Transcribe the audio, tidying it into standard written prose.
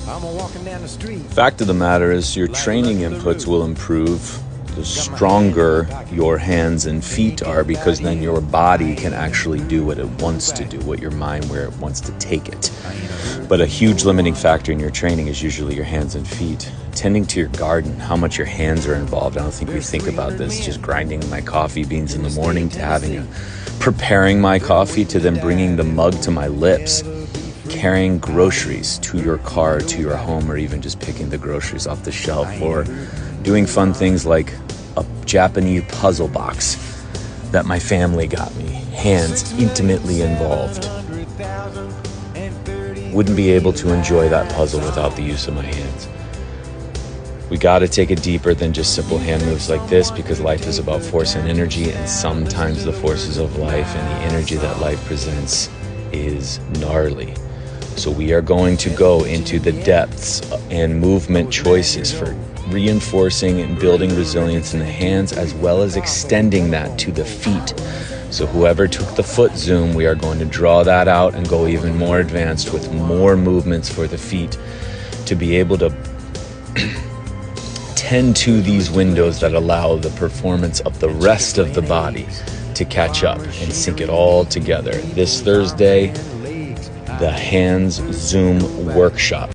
Fact of the matter is your training inputs will improve the stronger your hands and feet are, because then your body can actually do what it wants to do, what your mind where it wants to take it. But a huge limiting factor in your training is usually your hands and feet. Tending to your garden, how much your hands are involved. I don't think we think about this. Just grinding my coffee beans in the morning, to preparing my coffee, to then bringing the mug to my lips, carrying groceries to your car, to your home, or even just picking the groceries off the shelf, or doing fun things like a Japanese puzzle box that my family got me. Hands intimately involved. Wouldn't be able to enjoy that puzzle without the use of my hands. We got to take it deeper than just simple hand moves like this, because life is about force and energy, and sometimes the forces of life and the energy that life presents is gnarly. So we are going to go into the depths and movement choices for reinforcing and building resilience in the hands, as well as extending that to the feet. So whoever took the foot zoom, we are going to draw that out and go even more advanced with more movements for the feet to be able to tend to these windows that allow the performance of the rest of the body to catch up and sync it all together. This Thursday, the Hands Zoom Workshop.